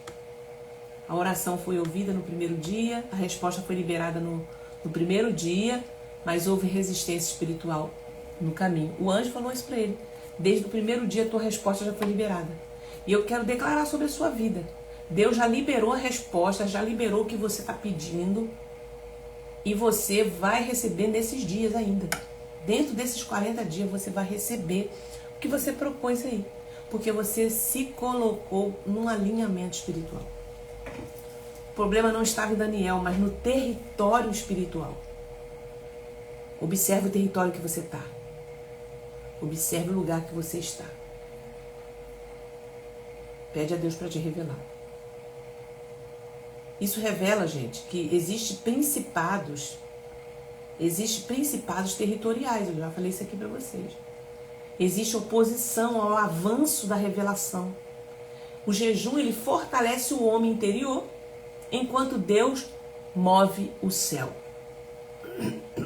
A oração foi ouvida no primeiro dia, a resposta foi liberada no primeiro dia, mas houve resistência espiritual no caminho. O anjo falou isso para ele. Desde o primeiro dia a tua resposta já foi liberada. E eu quero declarar sobre a sua vida. Deus já liberou a resposta, já liberou o que você está pedindo. E você vai receber nesses dias ainda. Dentro desses 40 dias você vai receber o que você propôs aí. Porque você se colocou num alinhamento espiritual. O problema não estava em Daniel, mas no território espiritual. Observe o território que você está. Observe o lugar que você está. Pede a Deus para te revelar. Isso revela, gente, que existem principados territoriais. Eu já falei isso aqui para vocês. Existe oposição ao avanço da revelação. O jejum, ele fortalece o homem interior, enquanto Deus move o céu.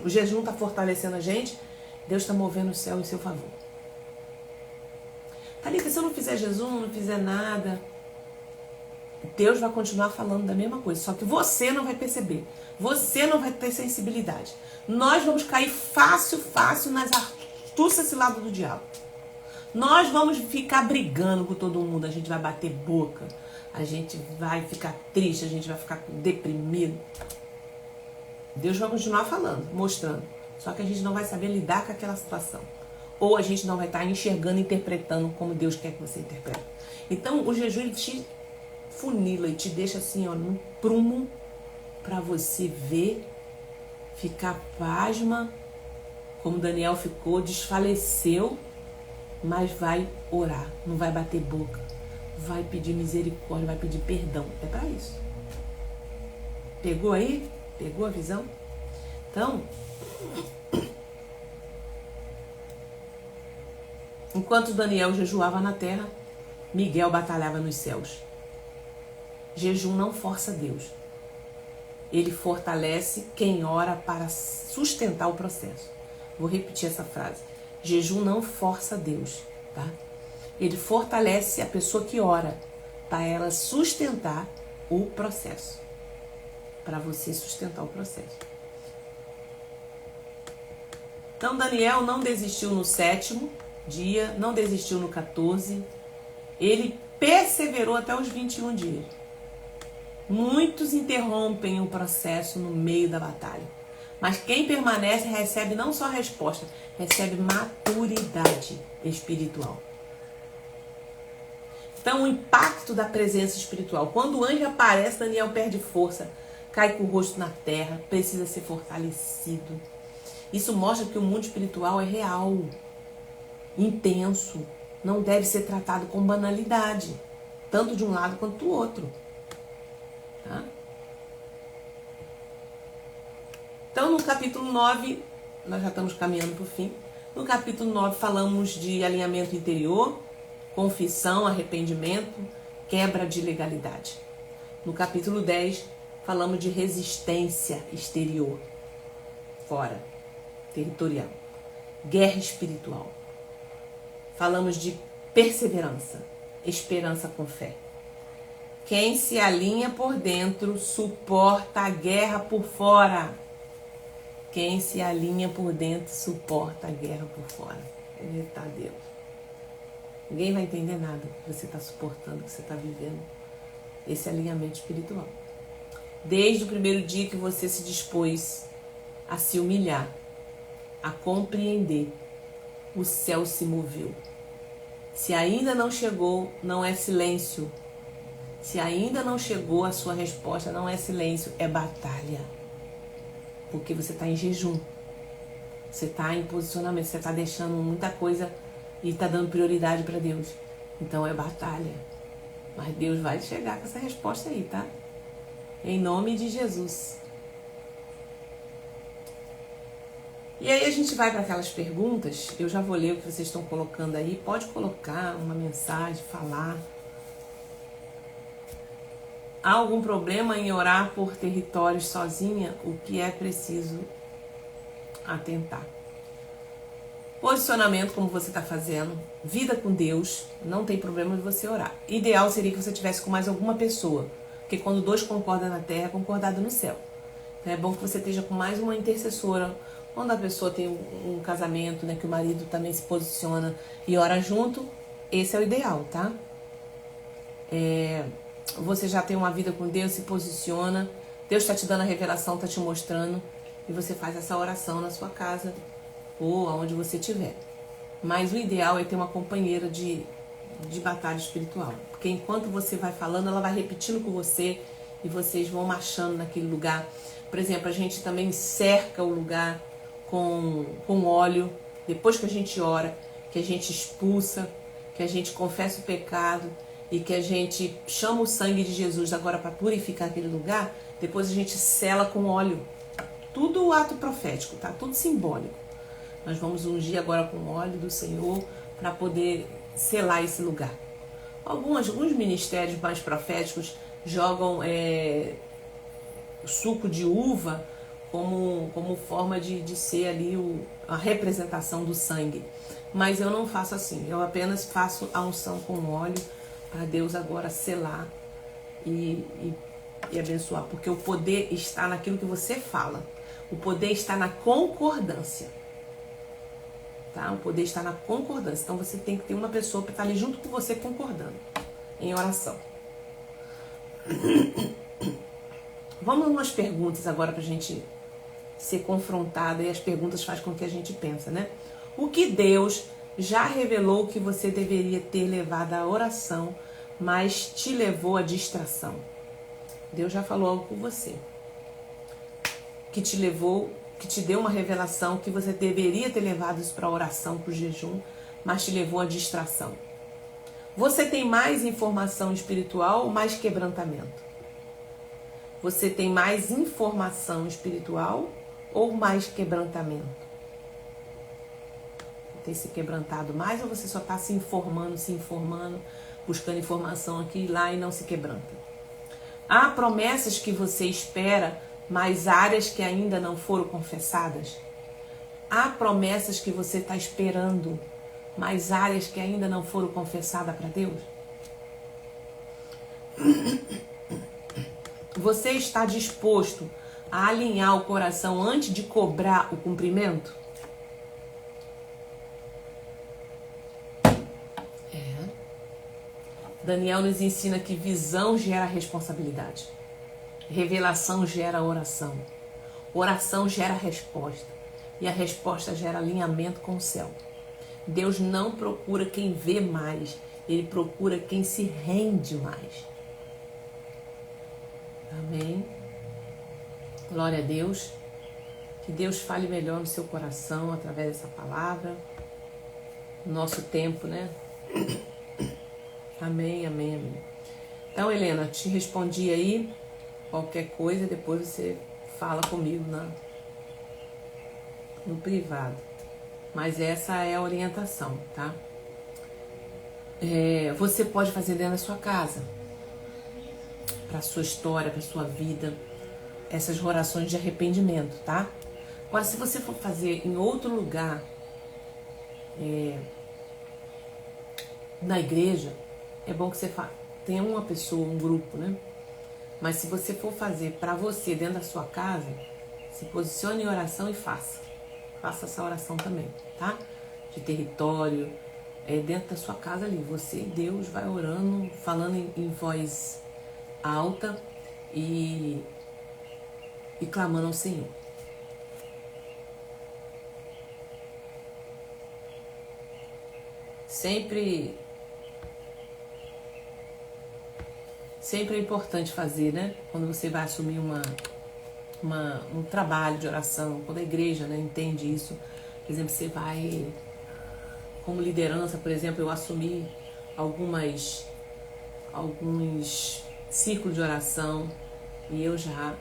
O jejum está fortalecendo a gente, Deus está movendo o céu em seu favor. Thalita, se eu não fizer jejum, não fizer nada, Deus vai continuar falando da mesma coisa, só que você não vai perceber. Você não vai ter sensibilidade. Nós vamos cair fácil nas astúcias e lado do diabo. Nós vamos ficar brigando com todo mundo, a gente vai bater boca, a gente vai ficar triste, a gente vai ficar deprimido. Deus vai continuar falando, mostrando. Só que a gente não vai saber lidar com aquela situação. Ou a gente não vai estar enxergando, interpretando como Deus quer que você interprete. Então o jejum, ele te funila e te deixa assim, ó, num prumo, para você ver, ficar pasma, como Daniel ficou, desfaleceu, mas vai orar, não vai bater boca, vai pedir misericórdia, vai pedir perdão. É para isso. Pegou aí? Pegou a visão? Então, enquanto Daniel jejuava na terra, Miguel batalhava nos céus. Jejum não força Deus. Ele fortalece quem ora para sustentar o processo. Vou repetir essa frase. Jejum não força Deus, tá? Ele fortalece a pessoa que ora para ela sustentar o processo. Para você sustentar o processo. Então Daniel não desistiu no 7º dia, não desistiu no 14. Ele perseverou até os 21 dias. Muitos interrompem o processo no meio da batalha. Mas quem permanece recebe não só resposta, recebe maturidade espiritual. Então o impacto da presença espiritual. Quando o anjo aparece, Daniel perde força, cai com o rosto na terra, precisa ser fortalecido. Isso mostra que o mundo espiritual é real, intenso, não deve ser tratado com banalidade, tanto de um lado quanto do outro. Tá? Então no capítulo 9, nós já estamos caminhando para o fim. No capítulo 9 falamos de alinhamento interior, confissão, arrependimento, quebra de legalidade. No capítulo 10 falamos de resistência exterior, fora, territorial, guerra espiritual. Falamos de perseverança, esperança com fé. Quem se alinha por dentro suporta a guerra por fora. Quem se alinha por dentro suporta a guerra por fora. Eita Deus. Ninguém vai entender nada que você está suportando, que você está vivendo esse alinhamento espiritual. Desde o primeiro dia que você se dispôs a se humilhar, a compreender, o céu se moveu. Se ainda não chegou, não é silêncio. Se ainda não chegou a sua resposta, não é silêncio, é batalha. Porque você está em jejum. Você está em posicionamento, você está deixando muita coisa e está dando prioridade para Deus. Então é batalha. Mas Deus vai chegar com essa resposta aí, tá? Em nome de Jesus. E aí a gente vai para aquelas perguntas. Eu já vou ler o que vocês estão colocando aí. Pode colocar uma mensagem, falar. Há algum problema em orar por territórios sozinha? O que é preciso atentar? Posicionamento, como você está fazendo. Vida com Deus. Não tem problema de você orar. Ideal seria que você tivesse com mais alguma pessoa. Porque quando dois concordam na terra, é concordado no céu. Então é bom que você esteja com mais uma intercessora. Quando a pessoa tem um casamento, né, que o marido também se posiciona e ora junto, esse é o ideal, tá? Você já tem uma vida com Deus, se posiciona, Deus está te dando a revelação, está te mostrando, e você faz essa oração na sua casa ou aonde você estiver. Mas o ideal é ter uma companheira de batalha espiritual, porque enquanto você vai falando, ela vai repetindo com você e vocês vão marchando naquele lugar. Por exemplo, a gente também cerca o lugar com óleo, depois que a gente ora, que a gente expulsa, que a gente confessa o pecado e que a gente chama o sangue de Jesus agora para purificar aquele lugar, depois a gente sela com óleo. Tudo ato profético, tá? Tudo simbólico. Nós vamos ungir agora com o óleo do Senhor para poder selar esse lugar. Alguns ministérios mais proféticos jogam suco de uva como forma de ser ali a representação do sangue. Mas eu não faço assim, eu apenas faço a unção com óleo para Deus agora selar e abençoar. Porque o poder está naquilo que você fala. O poder está na concordância. Tá? O poder está na concordância. Então você tem que ter uma pessoa para estar ali junto com você concordando em oração. Vamos umas perguntas agora para a gente ser confrontada, e as perguntas fazem com que a gente pensa, né? O que Deus já revelou que você deveria ter levado à oração, mas te levou à distração? Deus já falou algo com você, que te deu uma revelação que você deveria ter levado isso para a oração, para o jejum, mas te levou à distração. Você tem mais informação espiritual ou mais quebrantamento? Você tem mais informação espiritual ou mais quebrantamento? Tem se quebrantado mais ou você só está se informando, buscando informação aqui e lá e não se quebranta? Há promessas que você espera, mas áreas que ainda não foram confessadas? Há promessas que você está esperando, mas áreas que ainda não foram confessadas para Deus? Você está disposto a alinhar o coração antes de cobrar o cumprimento? Daniel nos ensina que visão gera responsabilidade. Revelação gera oração. Oração gera resposta. E a resposta gera alinhamento com o céu. Deus não procura quem vê mais. Ele procura quem se rende mais. Amém? Glória a Deus. Que Deus fale melhor no seu coração através dessa palavra. No nosso tempo, né? Amém, amém, amém. Então, Helena, te respondi aí. Qualquer coisa, depois você fala comigo no privado. Mas essa é a orientação, tá? Você pode fazer dentro da sua casa. Para a sua história, para a sua vida. Essas orações de arrependimento, tá? Agora, se você for fazer em outro lugar, na igreja, é bom que você tenha uma pessoa, um grupo, né? Mas se você for fazer para você dentro da sua casa, se posicione em oração e faça. Faça essa oração também, tá? De território, dentro da sua casa ali. Você e Deus vai orando, falando em voz alta e clamando ao Senhor. Sempre é importante fazer, né? Quando você vai assumir um trabalho de oração, quando a igreja, né, entende isso. Por exemplo, você vai, como liderança, por exemplo, eu assumi alguns círculos de oração e eu já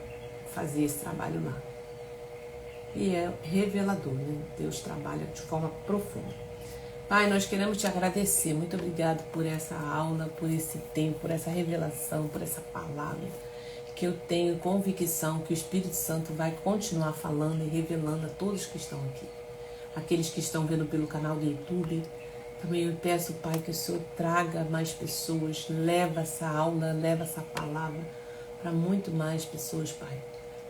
fazia esse trabalho lá. e é revelador, né? Deus trabalha de forma profunda. Pai, nós queremos te agradecer. Muito obrigado por essa aula, por esse tempo, por essa revelação, por essa palavra, que eu tenho convicção que o Espírito Santo vai continuar falando e revelando a todos que estão aqui. Aqueles que estão vendo pelo canal do YouTube, também eu peço, Pai, que o Senhor traga mais pessoas, leva essa aula, leva essa palavra para muito mais pessoas, Pai,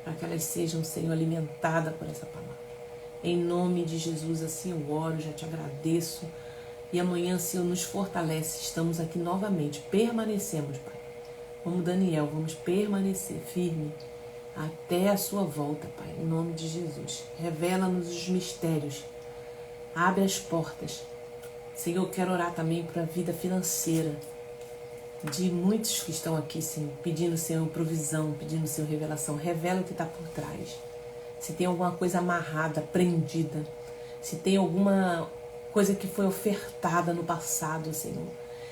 para que elas sejam, Senhor, alimentadas por essa palavra. Em nome de Jesus, assim eu oro, já te agradeço. E amanhã, Senhor, nos fortalece. Estamos aqui novamente, permanecemos, Pai. Como Daniel, vamos permanecer firme até a sua volta, Pai, em nome de Jesus. Revela-nos os mistérios. Abre as portas. Senhor, eu quero orar também para a vida financeira de muitos que estão aqui, Senhor, pedindo, Senhor, provisão, pedindo, Senhor, revelação. Revela o que está por trás. Se tem alguma coisa amarrada, prendida, se tem alguma coisa que foi ofertada no passado, Senhor,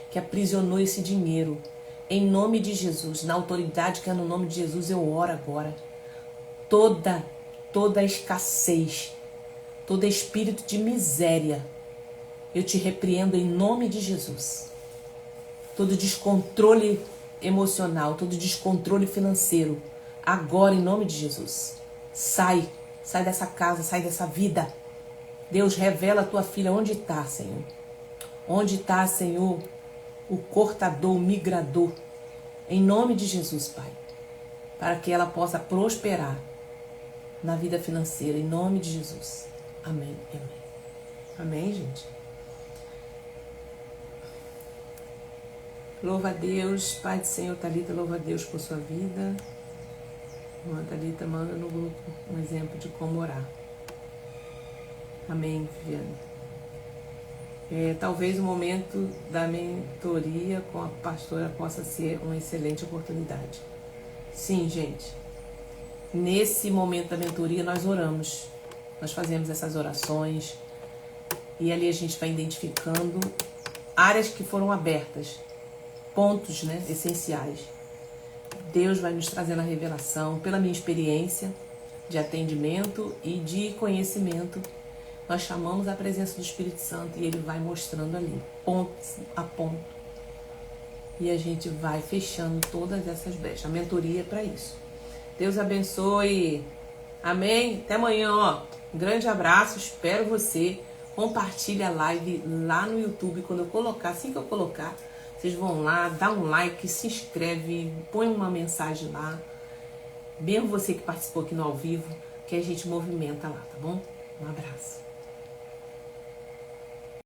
que aprisionou esse dinheiro, em nome de Jesus, na autoridade que é no nome de Jesus, eu oro agora. Toda escassez, todo espírito de miséria, eu te repreendo em nome de Jesus. Todo descontrole emocional, todo descontrole financeiro, agora em nome de Jesus. Sai dessa casa, sai dessa vida. Deus, revela a tua filha onde está, Senhor. Onde está, Senhor, o cortador, o migrador. Em nome de Jesus, Pai. Para que ela possa prosperar na vida financeira, em nome de Jesus. Amém. Amém. Amém, gente? Louva a Deus, Pai do Senhor, Thalita, louva a Deus por sua vida. A Thalita manda no grupo um exemplo de como orar. Amém, Viviane. Talvez o momento da mentoria com a pastora possa ser uma excelente oportunidade. Sim, gente. Nesse momento da mentoria nós oramos. Nós fazemos essas orações. E ali a gente vai identificando áreas que foram abertas. Pontos, né, essenciais. Deus vai nos trazendo a revelação pela minha experiência de atendimento e de conhecimento. Nós chamamos a presença do Espírito Santo e Ele vai mostrando ali, ponto a ponto. E a gente vai fechando todas essas brechas. A mentoria é para isso. Deus abençoe. Amém? Até amanhã, ó. Um grande abraço, espero você. Compartilha a live lá no YouTube. Quando eu colocar, assim que eu colocar, vocês vão lá, dá um like, se inscreve, põe uma mensagem lá. Mesmo você que participou aqui no ao vivo, que a gente movimenta lá, tá bom? Um abraço.